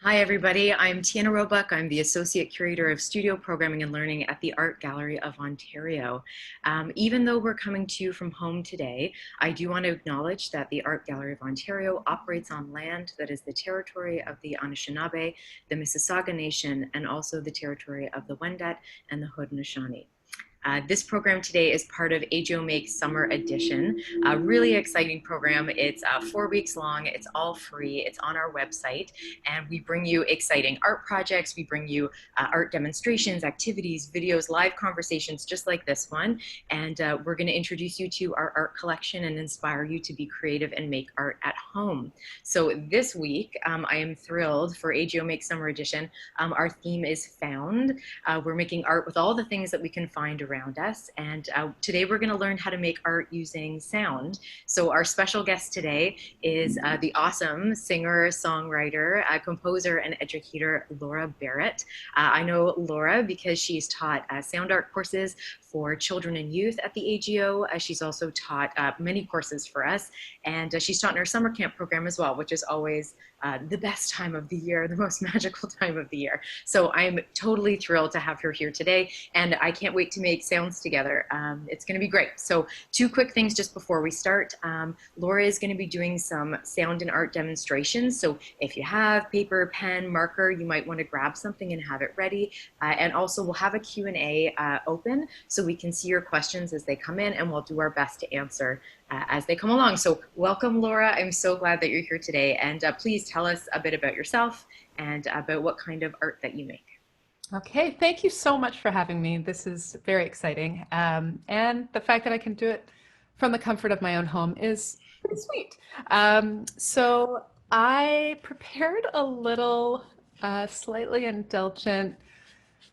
Hi, everybody. I'm Tiana Roebuck. I'm the Associate Curator of Studio Programming and Learning at the Art Gallery of Ontario. Even though we're coming to you from home today, I do want to acknowledge that the Art Gallery of Ontario operates on land that is the territory of the Anishinaabe, the Mississauga Nation, and also the territory of the Wendat and the Haudenosaunee. This program today is part of AGO Make's Summer Edition, a really exciting program. It's 4 weeks long, it's all free, it's on our website, and we bring you exciting art projects, we bring you art demonstrations, activities, videos, live conversations just like this one, and we're going to introduce you to our art collection and inspire you to be creative and make art at home. So this week, I am thrilled for AGO Make Summer Edition. Our theme is Found. We're making art with all the things that we can find around us. And today we're going to learn how to make art using sound. So our special guest today is the awesome singer, songwriter, composer, and educator, Laura Barrett. I know Laura because she's taught sound art courses for children and youth at the AGO. She's also taught many courses for us, and she's taught in our summer camp program as well, which is always the best time of the year, the most magical time of the year. So I'm totally thrilled to have her here today, and I can't wait to make sounds together. It's going to be great. So 2 quick things just before we start. Laura is going to be doing some sound and art demonstrations. So if you have paper, pen, marker, you might want to grab something and have it ready. And also we'll have a Q&A open so we can see your questions as they come in, and we'll do our best to answer as they come along. So welcome, Laura. I'm so glad that you're here today. And please tell us a bit about yourself and about what kind of art that you make. Okay, thank you so much for having me. This is very exciting. And the fact that I can do it from the comfort of my own home is pretty sweet. So I prepared a little slightly indulgent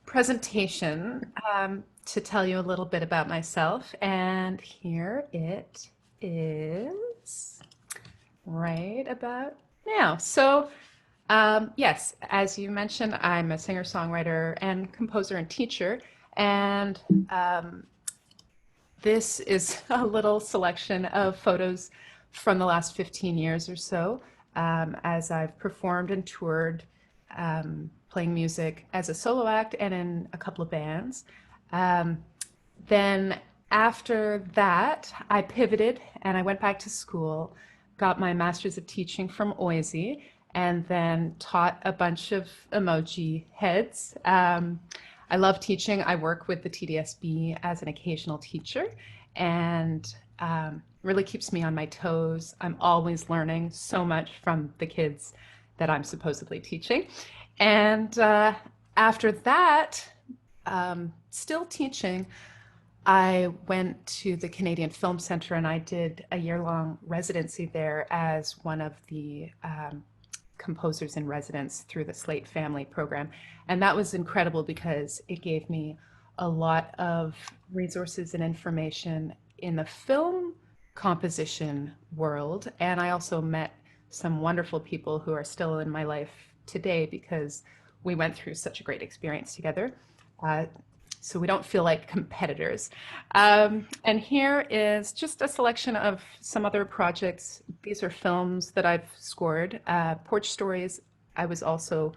presentation to tell you a little bit about myself. And here it is right about now. So yes, as you mentioned, I'm a singer-songwriter and composer and teacher, and this is a little selection of photos from the last 15 years or so, as I've performed and toured, playing music as a solo act and in a couple of bands. Then after that, I pivoted and I went back to school, got my master's of teaching from OISE, and then taught a bunch of emoji heads. I love teaching. I work with the TDSB as an occasional teacher, and really keeps me on my toes. I'm always learning so much from the kids that I'm supposedly teaching. And after that, still teaching, I went to the Canadian Film Centre and I did a year-long residency there as one of the composers in residence through the Slate Family program. And that was incredible because it gave me a lot of resources and information in the film composition world. And I also met some wonderful people who are still in my life today because we went through such a great experience together. So we don't feel like competitors. And here is just a selection of some other projects. These are films that I've scored. Porch Stories, I was also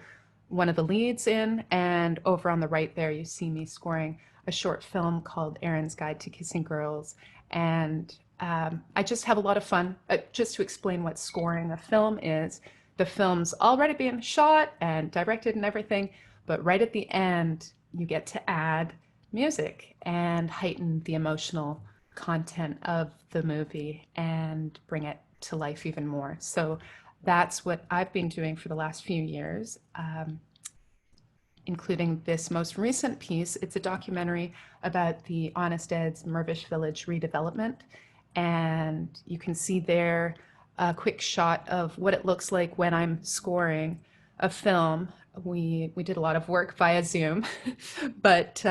one of the leads in, and over on the right there you see me scoring a short film called Erin's Guide to Kissing Girls. And I just have a lot of fun. Just to explain what scoring a film is, the film's already being shot and directed and everything, but right at the end you get to add music and heighten the emotional content of the movie and bring it to life even more. So that's what I've been doing for the last few years, including this most recent piece. It's a documentary about the Honest Ed's Mirvish Village redevelopment. And you can see there a quick shot of what it looks like when I'm scoring a film. We did a lot of work via Zoom, but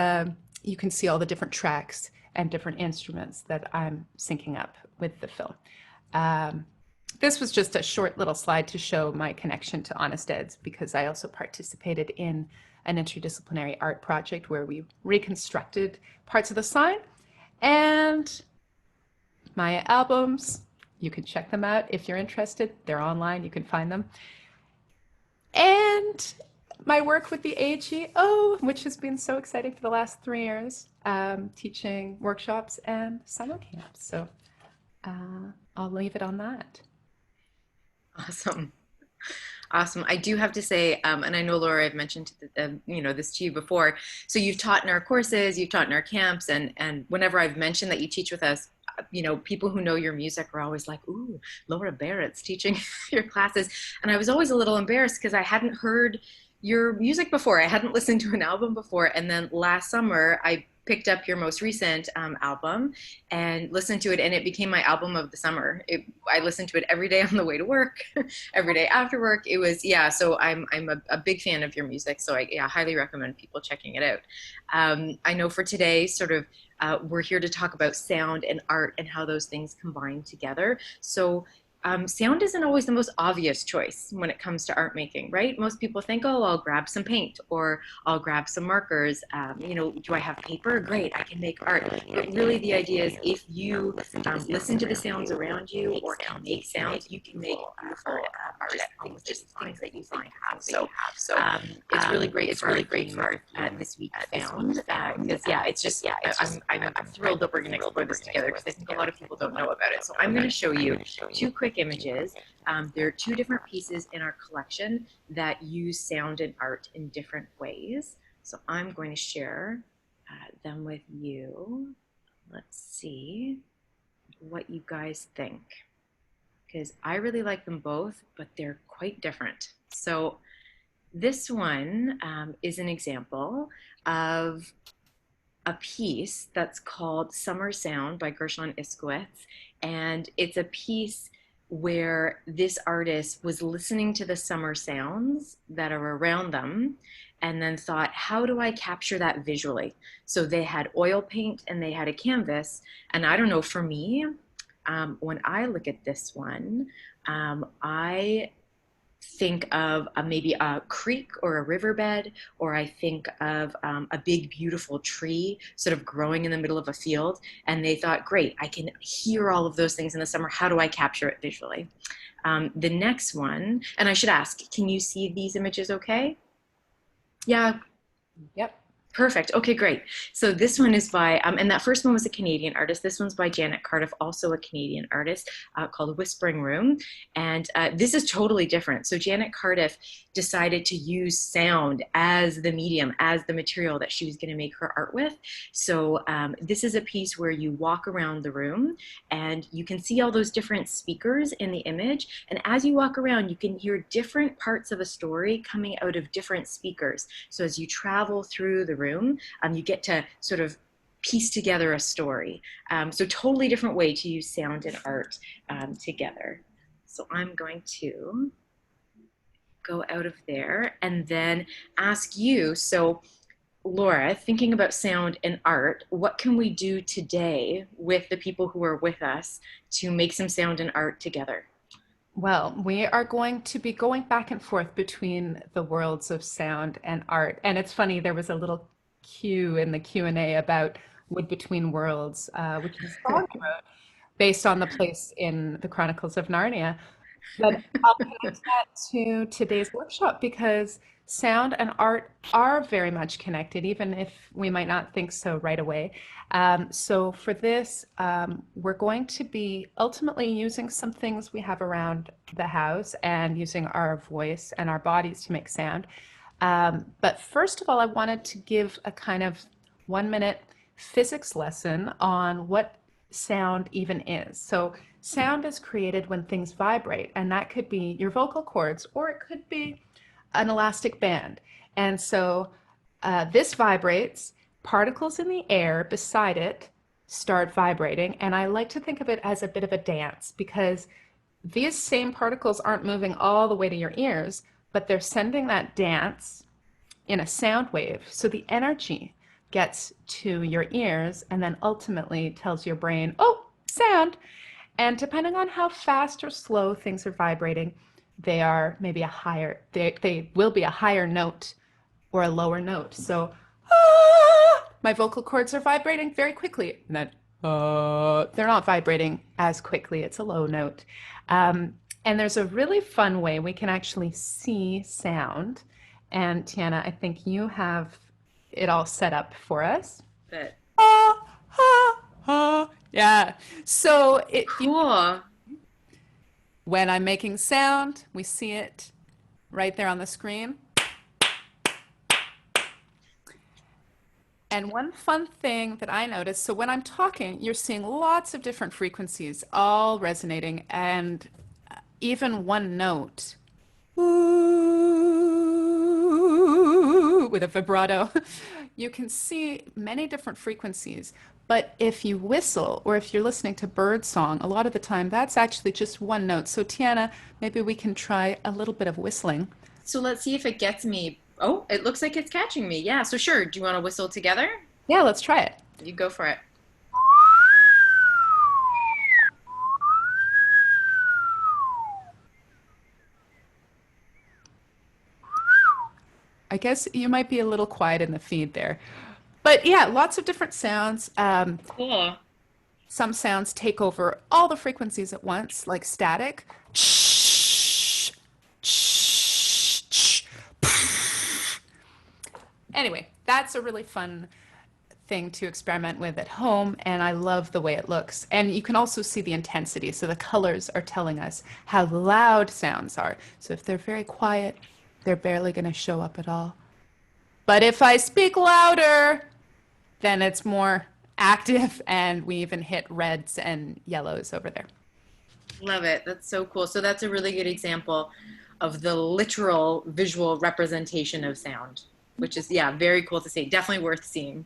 you can see all the different tracks and different instruments that I'm syncing up with the film. This was just a short little slide to show my connection to Honest Ed's because I also participated in an interdisciplinary art project where we reconstructed parts of the sign. And my albums, you can check them out if you're interested. They're online, you can find them. And and my work with the AGO, which has been so exciting for the last 3 years, teaching workshops and summer camps. So I'll leave it on that. Awesome. Awesome. I do have to say, and I know Laura, I've mentioned this to you before. So you've taught in our courses, you've taught in our camps, and whenever I've mentioned that you teach with us, people who know your music are always like, "Ooh, Laura Barrett's teaching your classes," and I was always a little embarrassed because I hadn't heard your music before. I hadn't listened to an album before, and then last summer I picked up your most recent album and listened to it, and it became my album of the summer. I listened to it every day on the way to work, every day after work. It was, yeah, so I'm a big fan of your music, so I highly recommend people checking it out. I know for today, sort of, we're here to talk about sound and art and how those things combine together. So sound isn't always the most obvious choice when it comes to art making, right? Most people think, oh, I'll grab some paint or I'll grab some markers. Do I have paper? Great, I can make art. But really the idea is if you listen to the sounds around you or can make sounds, you can make beautiful art, just things that you find have. So it's really great. It's really great for this week found. Because it's just, I'm thrilled that we're going to explore this together because I think a lot of people don't know about it. So I'm going to show you two quick images. There are two different pieces in our collection that use sound and art in different ways. So I'm going to share them with you. Let's see what you guys think, because I really like them both, but they're quite different. So this one is an example of a piece that's called Summer Sound by Gershon Iskowitz. And it's a piece where this artist was listening to the summer sounds that are around them and then thought, how do I capture that visually? So they had oil paint and they had a canvas. And I don't know, for me, when I look at this one, I think of maybe a creek or a riverbed, or I think of a big, beautiful tree sort of growing in the middle of a field. And they thought, great, I can hear all of those things in the summer. How do I capture it visually? The next one, and I should ask, can you see these images okay? Yeah. Yep. Perfect. Okay, great. So this one is by, and that first one was a Canadian artist. This one's by Janet Cardiff, also a Canadian artist, called Whispering Room. And this is totally different. So Janet Cardiff decided to use sound as the medium, as the material that she was going to make her art with. So this is a piece where you walk around the room and you can see all those different speakers in the image. And as you walk around, you can hear different parts of a story coming out of different speakers. So as you travel through the room, you get to sort of piece together a story. So totally different way to use sound and art together. So I'm going to go out of there and then ask you, so Laura, thinking about sound and art, what can we do today with the people who are with us to make some sound and art together? Well, we are going to be going back and forth between the worlds of sound and art. And it's funny, there was a little cue in the Q&A about Wood Between Worlds, which is a song I wrote based on the place in the Chronicles of Narnia. But I'll connect that to today's workshop because sound and art are very much connected, even if we might not think so right away. So for this, we're going to be ultimately using some things we have around the house and using our voice and our bodies to make sound. But first of all, I wanted to give a kind of 1-minute physics lesson on what sound even is. So sound is created when things vibrate, and that could be your vocal cords or it could be an elastic band. And so this vibrates, particles in the air beside it start vibrating, and I like to think of it as a bit of a dance because these same particles aren't moving all the way to your ears, but they're sending that dance in a sound wave. So the energy gets to your ears and then ultimately tells your brain, oh, sound. And depending on how fast or slow things are vibrating, they are maybe they will be a higher note or a lower note. So my vocal cords are vibrating very quickly, and then they're not vibrating as quickly. It's a low note. And there's a really fun way we can actually see sound. And Tiana, I think you have it all set up for us. But Ah, ah, ah. Yeah. So cool. when I'm making sound, we see it right there on the screen. And one fun thing that I noticed, so when I'm talking, you're seeing lots of different frequencies all resonating, and even one note ooh, with a vibrato. You can see many different frequencies. But if you whistle or if you're listening to bird song, a lot of the time that's actually just one note. So Tiana, maybe we can try a little bit of whistling. So let's see if it gets me. Oh, it looks like it's catching me. Yeah, so sure. Do you want to whistle together? Yeah, let's try it. You go for it. I guess you might be a little quiet in the feed there. But yeah, lots of different sounds. Cool. Some sounds take over all the frequencies at once, like static. Anyway, that's a really fun thing to experiment with at home, and I love the way it looks. And you can also see the intensity. So the colors are telling us how loud sounds are. So if they're very quiet, they're barely going to show up at all. But if I speak louder, then it's more active, and we even hit reds and yellows over there. Love it. That's so cool. So that's a really good example of the literal visual representation of sound, which is, yeah, very cool to see. Definitely worth seeing.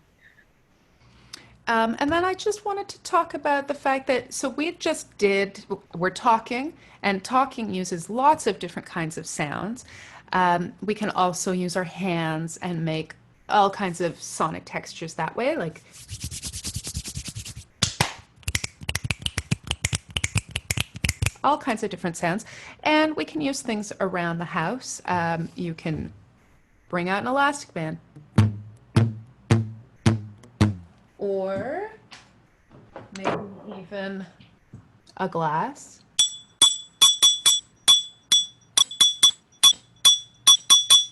And then I just wanted to talk about the fact that, so we're talking, and talking uses lots of different kinds of sounds. We can also use our hands and make all kinds of sonic textures that way, like all kinds of different sounds. And we can use things around the house. You can bring out an elastic band. Or maybe even a glass.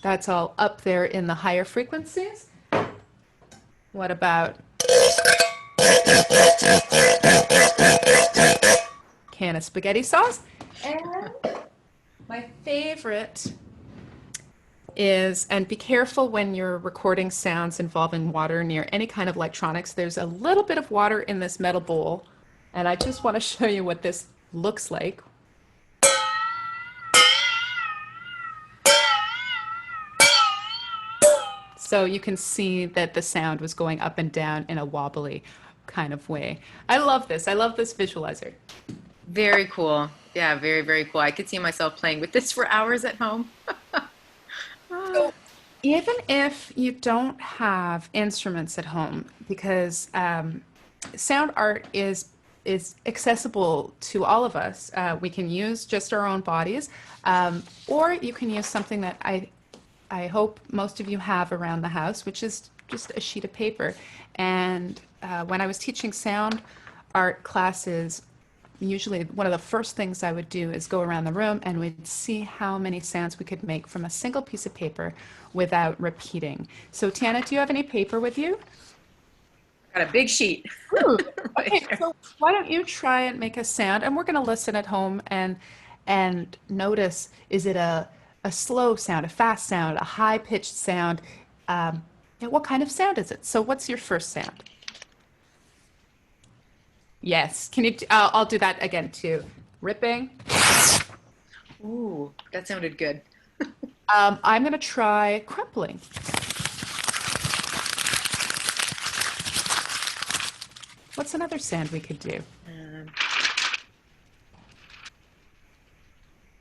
That's all up there in the higher frequencies. What about can of spaghetti sauce? And my favorite is, and be careful when you're recording sounds involving water near any kind of electronics. There's a little bit of water in this metal bowl, and I just want to show you what this looks like. So you can see that the sound was going up and down in a wobbly kind of way. I love this. I love this visualizer. Very cool. Yeah, very, very cool. I could see myself playing with this for hours at home. So even if you don't have instruments at home, because sound art is accessible to all of us. We can use just our own bodies, or you can use something that I hope most of you have around the house, which is just a sheet of paper. And when I was teaching sound art classes, usually one of the first things I would do is go around the room and we'd see how many sounds we could make from a single piece of paper without repeating. So Tiana, do you have any paper with you? Got a big sheet. Ooh, right okay, here. so why don't you try and make a sound, and we're going to listen at home and notice, is it a slow sound, a fast sound, a high pitched sound? Yeah, what kind of sound is it? So what's your first sound? Yes. Can you? I'll do that again too. Ripping. Ooh, that sounded good. I'm going to try crumpling. What's another sound we could do? Um,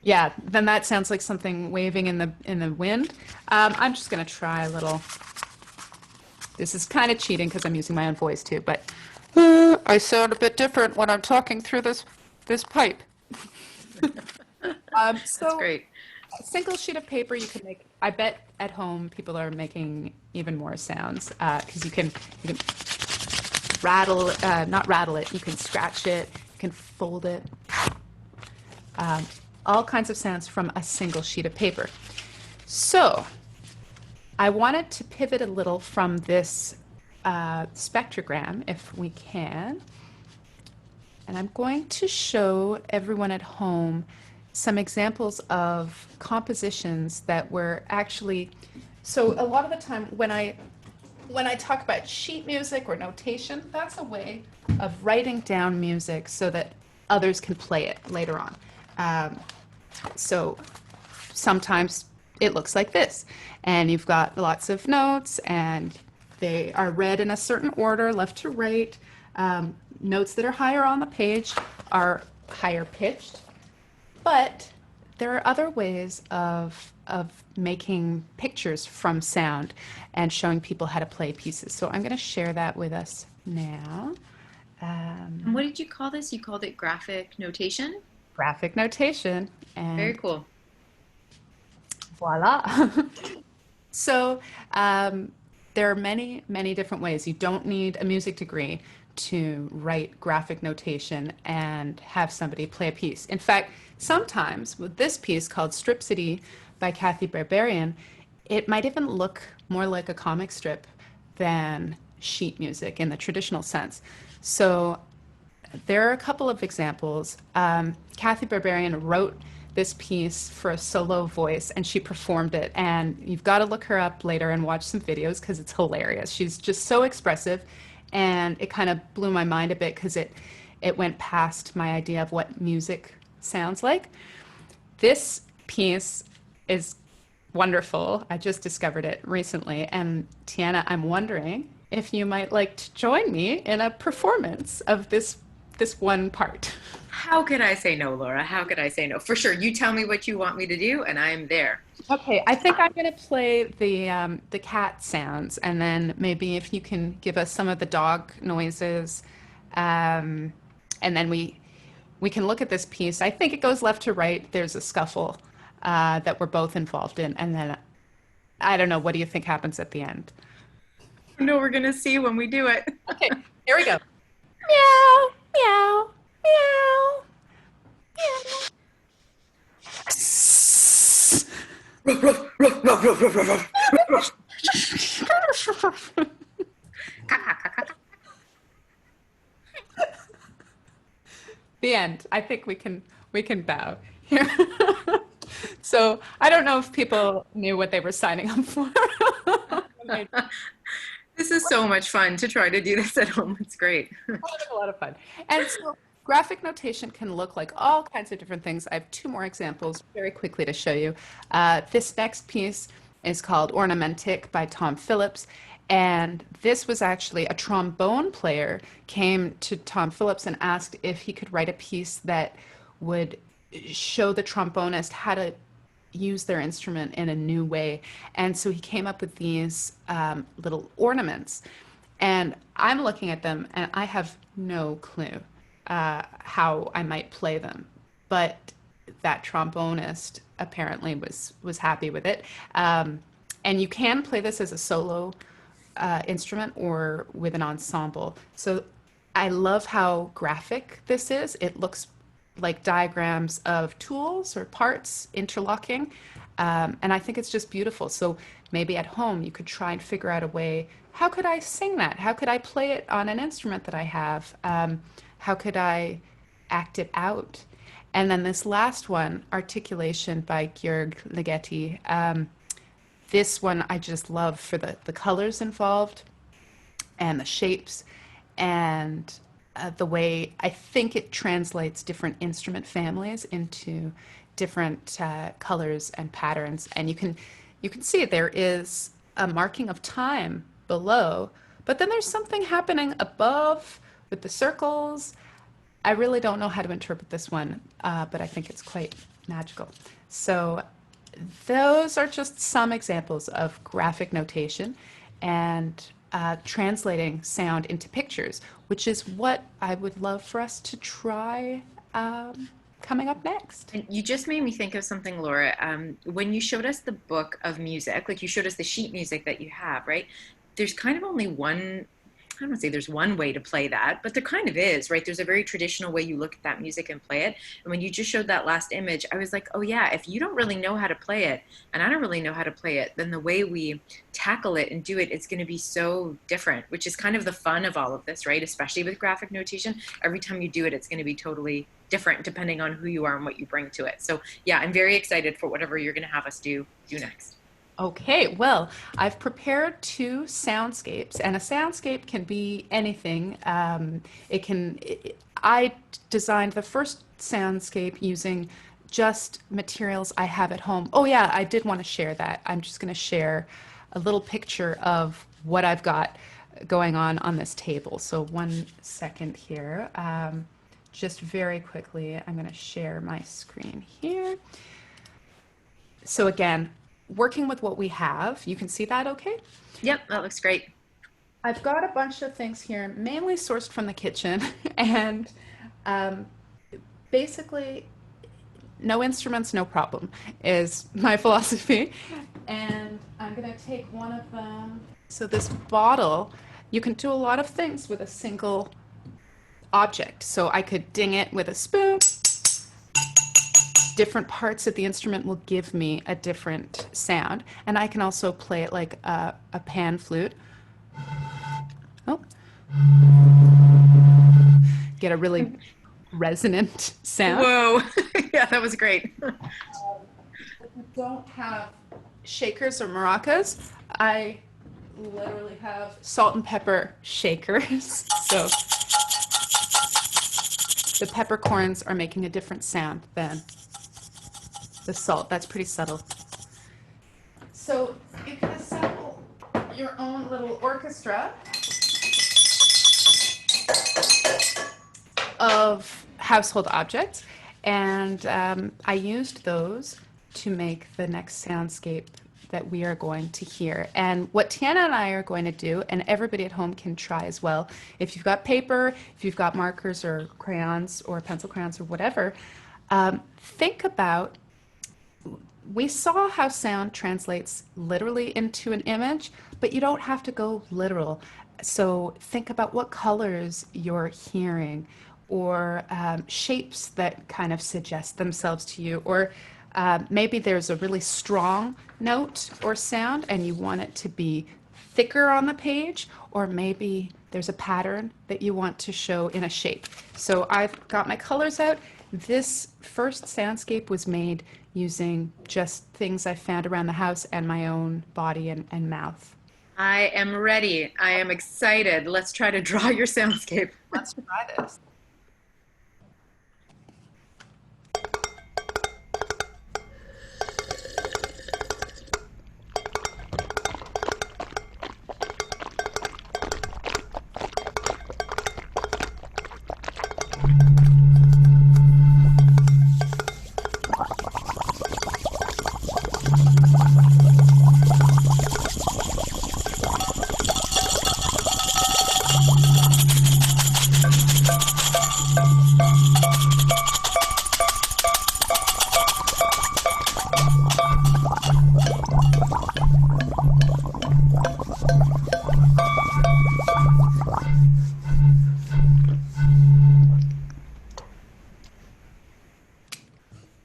Yeah, then that sounds like something waving in the wind. I'm just going to try a little. This is kind of cheating because I'm using my own voice too, but I sound a bit different when I'm talking through this pipe. that's So great. a single sheet of paper you can make. I bet at home people are making even more sounds because you can rattle, not rattle it. You can scratch it. You can fold it. All kinds of sounds from a single sheet of paper. So I wanted to pivot a little from this spectrogram, if we can. And I'm going to show everyone at home some examples of compositions that were actually, so a lot of the time when I talk about sheet music or notation, that's a way of writing down music so that others can play it later on. So sometimes it looks like this, and you've got lots of notes, and they are read in a certain order, left to right. Notes that are higher on the page are higher pitched, but there are other ways of making pictures from sound and showing people how to play pieces. So I'm going to share that with us now. And what did you call this? You called it graphic notation? Graphic notation, Very and cool. voila. So there are many, many different ways. You don't need a music degree to write graphic notation and have somebody play a piece. In fact, sometimes with this piece called Strip City by Kathy Barbarian, it might even look more like a comic strip than sheet music in the traditional sense. So there are a couple of examples. Kathy Barbarian wrote this piece for a solo voice and she performed it. And you've got to look her up later and watch some videos because it's hilarious. She's just so expressive. And it kind of blew my mind a bit because it went past my idea of what music sounds like. This piece is wonderful. I just discovered it recently. And Tiana, I'm wondering if you might like to join me in a performance of this one part. How could I say no, Laura? How could I say no? For sure. You tell me what you want me to do, and I'm there. Okay, I think I'm going to play the cat sounds, and then maybe if you can give us some of the dog noises, um, and then we can look at this piece. I think it goes left to right. There's a scuffle that we're both involved in, and then I don't know. What do you think happens at the end? No, we're gonna see when we do it. Okay, here we go. Meow, meow, meow, meow. The end. I think we can bow here. So I don't know if people knew what they were signing up for. This is so much fun to try to do this at home. It's great. Having a lot of fun. And so graphic notation can look like all kinds of different things. I have two more examples very quickly to show you. This next piece is called Ornamentic by Tom Phillips. And this was actually a trombone player came to Tom Phillips and asked if he could write a piece that would show the trombonist how to use their instrument in a new way. And so he came up with these little ornaments. And I'm looking at them and I have no clue how I might play them. But that trombonist apparently was happy with it. And you can play this as a solo instrument or with an ensemble. So I love how graphic this is. It looks like diagrams of tools or parts interlocking. And I think it's just beautiful. So maybe at home you could try and figure out a way, how could I sing that? How could I play it on an instrument that I have? How could I act it out? And then this last one, Articulation by Georg Ligeti. This one I just love for the colors involved and the shapes and the way I think it translates different instrument families into different colors and patterns. And you can see there is a marking of time below, but then there's something happening above with the circles. I really don't know how to interpret this one, but I think it's quite magical. So those are just some examples of graphic notation and translating sound into pictures, which is what I would love for us to try coming up next. And you just made me think of something, Laura. When you showed us the book of music, like you showed us the sheet music that you have, right? There's kind of only one I don't want to say there's one way to play that, but there kind of is, right? There's a very traditional way you look at that music and play it. And when you just showed that last image, I was like, oh yeah, if you don't really know how to play it, and I don't really know how to play it, then the way we tackle it and do it, it's going to be so different, which is kind of the fun of all of this, right? Especially with graphic notation. Every time you do it, it's going to be totally different depending on who you are and what you bring to it. So yeah, I'm very excited for whatever you're going to have us do next. Okay, well, I've prepared two soundscapes, and a soundscape can be anything. I designed the first soundscape using just materials I have at home. Oh yeah, I did want to share that. I'm just going to share a little picture of what I've got going on this table. So 1 second here. Just very quickly, I'm going to share my screen here. So again, working with what we have, you can see that okay? Yep, that looks great. I've got a bunch of things here, mainly sourced from the kitchen, and um, basically, no instruments, no problem, is my philosophy. And I'm going to take one of them. So this bottle, you can do a lot of things with a single object. So I could ding it with a spoon. Different parts of the instrument will give me a different sound. And I can also play it like a pan flute. Oh. Get a really resonant sound. Whoa. Yeah, that was great. If you don't have shakers or maracas, I literally have salt and pepper shakers. So the peppercorns are making a different sound than the salt. That's pretty subtle. So you can assemble your own little orchestra of household objects, and I used those to make the next soundscape that we are going to hear. And what Tiana and I are going to do, and everybody at home can try as well, if you've got paper, if you've got markers or crayons or pencil crayons or whatever, think about, we saw how sound translates literally into an image, but you don't have to go literal. So think about what colors you're hearing, or shapes that kind of suggest themselves to you, or maybe there's a really strong note or sound and you want it to be thicker on the page, or maybe there's a pattern that you want to show in a shape. So I've got my colors out. This first soundscape was made using just things I found around the house and my own body and mouth. I am ready. I am excited. Let's try to draw your soundscape. Let's try this.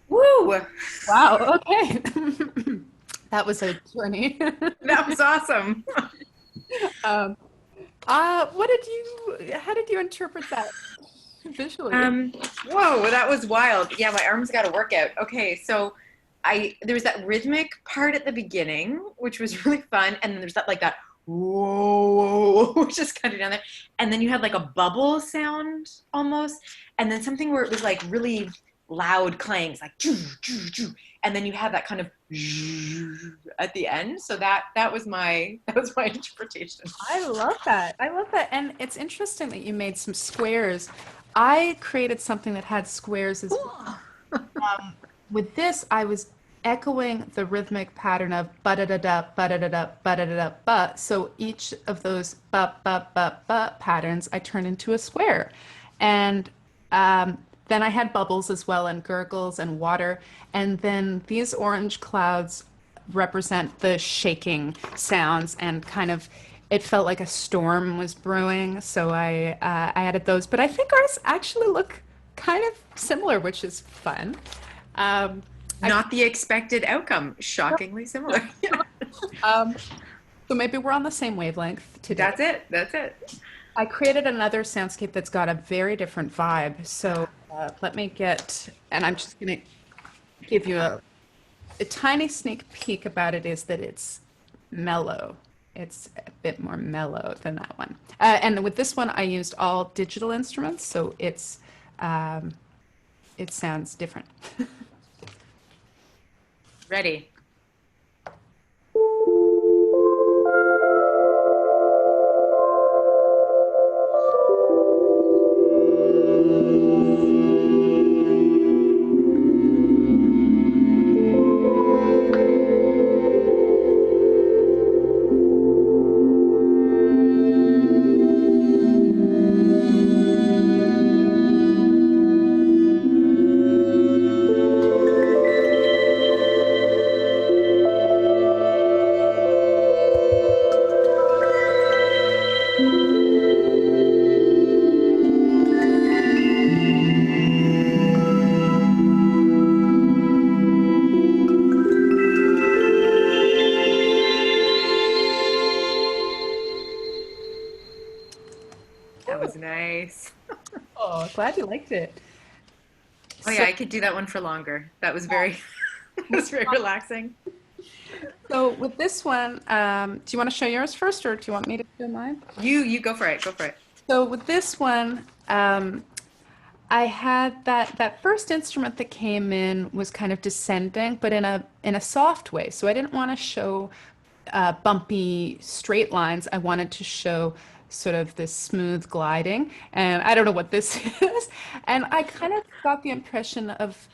Woo! Wow, okay. That was a journey. That was awesome. um, how did you interpret that visually? Whoa, that was wild. Yeah, my arms got a workout. Okay, so there was that rhythmic part at the beginning, which was really fun, and then there's that whoa, which is kind of down there, and then you had like a bubble sound almost, and then something where it was like really loud clangs, like choo, choo, choo. And then you have that kind of at the end. So that was my interpretation. I love that. I love that. And it's interesting that you made some squares. I created something that had squares as well. With this, I was echoing the rhythmic pattern of ba-da-da-da, ba-da-da-da, ba-da-da-da, ba. So each of those ba-ba-ba-ba patterns, I turned into a square. And then I had bubbles as well, and gurgles and water. And then these orange clouds represent the shaking sounds, and kind of it felt like a storm was brewing, so I added those. But I think ours actually look kind of similar, which is fun. Um, I Not the expected outcome. Shockingly similar. um, so maybe we're on the same wavelength today. That's it. That's it. I created another soundscape that's got a very different vibe. So let me get, and I'm just going to give you a tiny sneak peek about it is that it's mellow. It's a bit more mellow than that one. And with this one, I used all digital instruments, so it sounds different. Ready. That was nice. Oh, glad you liked it. Oh yeah, So, I could do that one for longer. That was very, that was very relaxing. so with this one, do you want to show yours first, or do you want me to show mine? You go for it. Go for it. So with this one, I had that first instrument that came in was kind of descending, but in a soft way. So I didn't want to show bumpy straight lines. I wanted to show sort of this smooth gliding, and I don't know what this is. And I kind of got the impression of,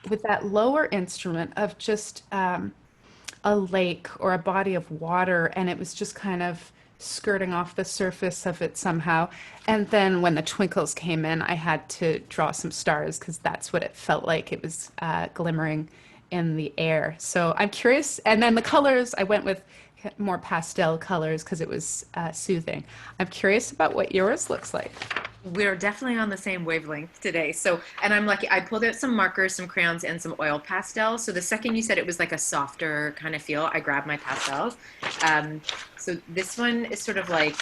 with that lower instrument, of just a lake or a body of water, and it was just kind of skirting off the surface of it somehow. And then when the twinkles came in, I had to draw some stars because that's what it felt like. It was glimmering in the air. So I'm curious. And then the colors, I went with more pastel colors because it was soothing. I'm curious about what yours looks like. We're definitely on the same wavelength today. So, and I'm lucky, I pulled out some markers, some crayons, and some oil pastels. So the second you said it was like a softer kind of feel, I grabbed my pastels. So this one is sort of like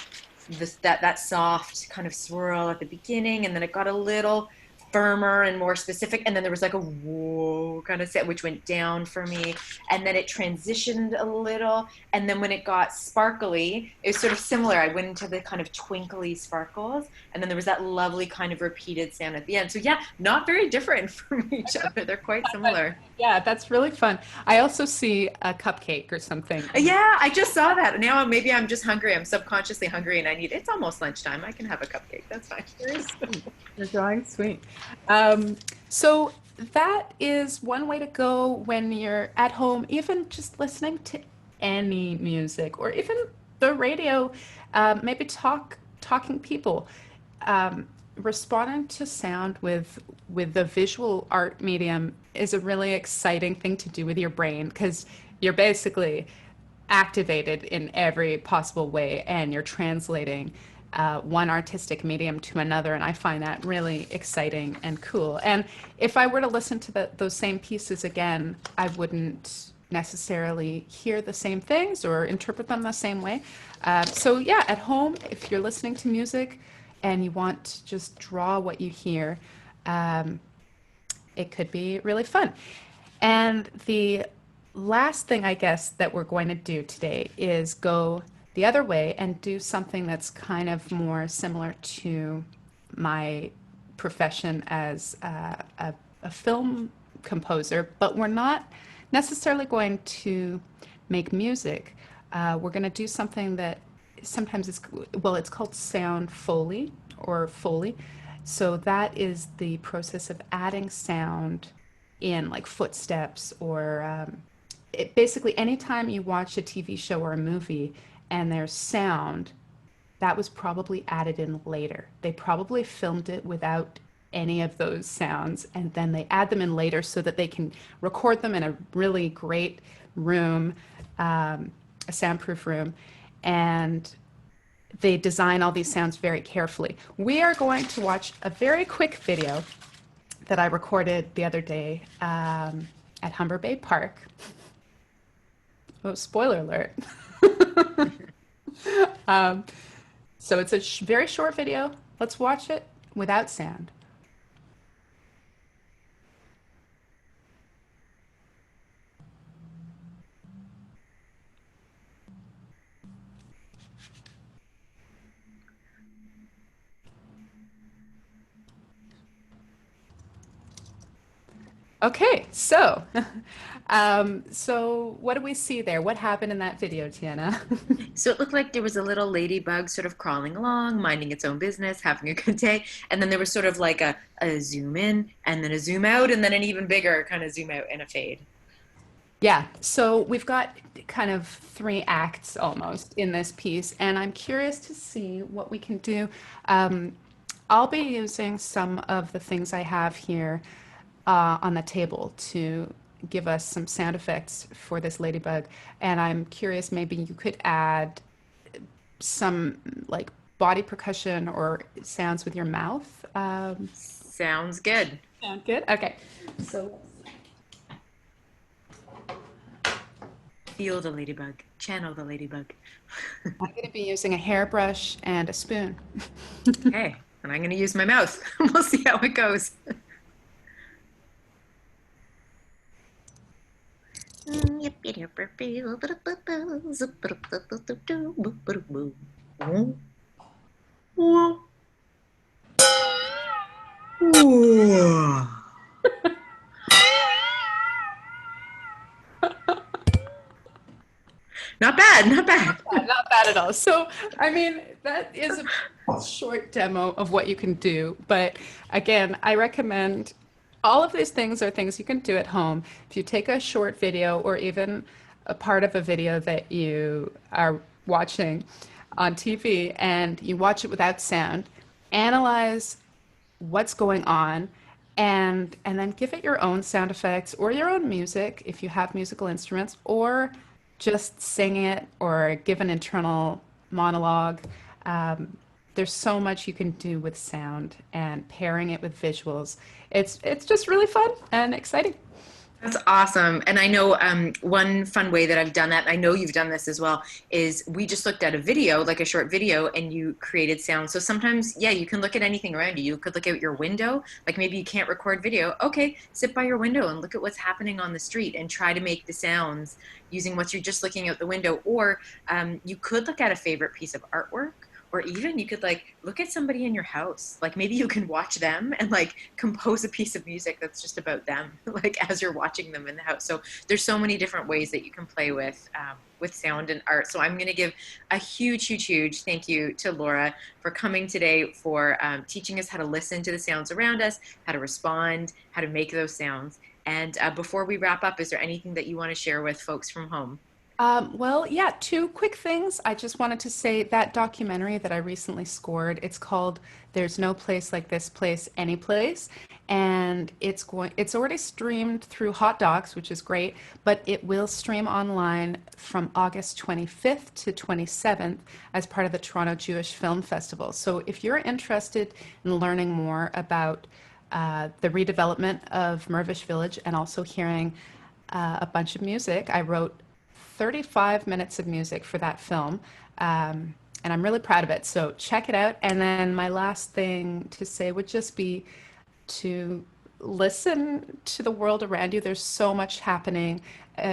this, that soft kind of swirl at the beginning, and then it got a little firmer and more specific, and then there was like a whoa kind of set which went down for me, and then it transitioned a little, and then when it got sparkly it was sort of similar. I went into the kind of twinkly sparkles, and then there was that lovely kind of repeated sound at the end. So yeah, not very different from each other. They're quite similar. Yeah, that's really fun. I also see a cupcake or something. Yeah, I just saw that. Now maybe I'm just hungry. I'm subconsciously hungry, and it's almost lunchtime. I can have a cupcake. That's fine. Very sweet. You're drawing sweet. So that is one way to go when you're at home, even just listening to any music or even the radio, maybe talking people. Responding to sound with the visual art medium is a really exciting thing to do with your brain because you're basically activated in every possible way and you're translating one artistic medium to another, and I find that really exciting and cool. And if I were to listen to those same pieces again, I wouldn't necessarily hear the same things or interpret them the same way. So yeah, at home, if you're listening to music and you want to just draw what you hear, it could be really fun. And the last thing I guess that we're going to do today is go the other way and do something that's kind of more similar to my profession as a film composer, but we're not necessarily going to make music. We're going to do something that sometimes it's called sound foley or foley. So that is the process of adding sound in like footsteps or basically anytime you watch a TV show or a movie and there's sound, that was probably added in later. They probably filmed it without any of those sounds and then they add them in later so that they can record them in a really great room, a soundproof room. And they design all these sounds very carefully. We are going to watch a very quick video that I recorded the other day at Humber Bay Park. Oh, spoiler alert. So it's a very short video. Let's watch it without sound. Okay, so so what do we see there? What happened in that video, Tiana? So it looked like there was a little ladybug sort of crawling along, minding its own business, having a good day. And then there was sort of like a zoom in and then a zoom out and then an even bigger kind of zoom out and a fade. Yeah, so we've got kind of three acts almost in this piece, and I'm curious to see what we can do. Um, I'll be using some of the things I have here on the table to give us some sound effects for this ladybug, and I'm curious maybe you could add some like body percussion or sounds with your mouth. Sounds good. Sound good? Okay, so Feel the ladybug, channel the ladybug. I'm going to be using a hairbrush and a spoon. Okay, and I'm going to use my mouth. We'll see how it goes. Not bad, not bad. Not bad at all. So, I mean, that is a short demo of what you can do. But again, I recommend all of these things are things you can do at home. If you take a short video or even a part of a video that you are watching on TV and you watch it without sound, analyze what's going on and then give it your own sound effects or your own music if you have musical instruments, or just sing it or give an internal monologue. There's so much you can do with sound and pairing it with visuals. It's just really fun and exciting. That's awesome. And I know one fun way that I've done that, I know you've done this as well, is we just looked at a video, like a short video, and you created sound. So sometimes, yeah, you can look at anything around you. You could look out your window, like maybe you can't record video. Okay, sit by your window and look at what's happening on the street and try to make the sounds using what you're just looking out the window. Or you could look at a favorite piece of artwork. Or even you could like look at somebody in your house, like maybe you can watch them and like compose a piece of music that's just about them, like as you're watching them in the house. So there's so many different ways that you can play with sound and art. So I'm going to give a huge, huge, huge thank you to Laura for coming today, for teaching us how to listen to the sounds around us, how to respond, how to make those sounds. And before we wrap up, is there anything that you want to share with folks from home? Well, yeah, two quick things. I just wanted to say that documentary that I recently scored, it's called There's No Place Like This Place, Any Place. And it's already streamed through Hot Docs, which is great, but it will stream online from August 25th to 27th as part of the Toronto Jewish Film Festival. So if you're interested in learning more about the redevelopment of Mirvish Village and also hearing a bunch of music, I wrote 35 minutes of music for that film, and I'm really proud of it. So check it out. And then my last thing to say would just be to listen to the world around you. There's so much happening.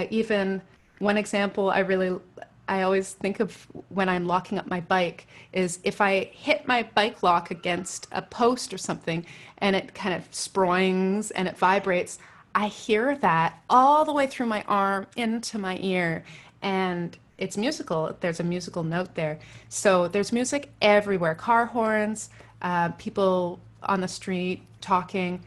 Even one example I always think of when I'm locking up my bike is if I hit my bike lock against a post or something and it kind of sproings and it vibrates, I hear that all the way through my arm into my ear, and it's musical. There's a musical note there. So there's music everywhere, car horns, people on the street talking,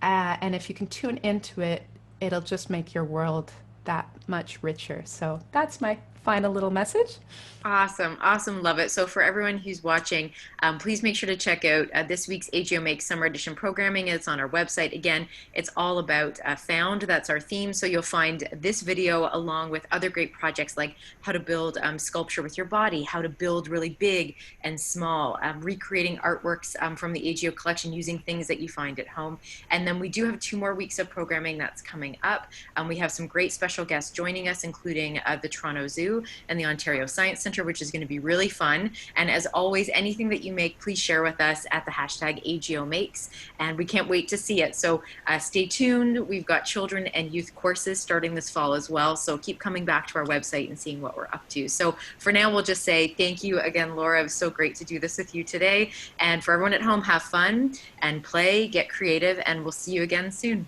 and if you can tune into it, it'll just make your world that much richer. So that's my final little message. Awesome, awesome, love it. So for everyone who's watching, please make sure to check out this week's AGO Makes Summer Edition programming. It's on our website. Again, it's all about found. That's our theme. So you'll find this video along with other great projects like how to build sculpture with your body, how to build really big and small, recreating artworks from the AGO collection using things that you find at home. And then we do have 2 more weeks of programming that's coming up. We have some great special guests joining us, including the Toronto Zoo and the Ontario Science Center, which is going to be really fun. And as always, anything that you make, please share with us at the hashtag AGO Makes. And we can't wait to see it. So stay tuned. We've got children and youth courses starting this fall as well. So keep coming back to our website and seeing what we're up to. So for now, we'll just say thank you again, Laura. It was so great to do this with you today. And for everyone at home, have fun and play, get creative, and we'll see you again soon.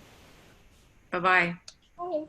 Bye-bye. Bye.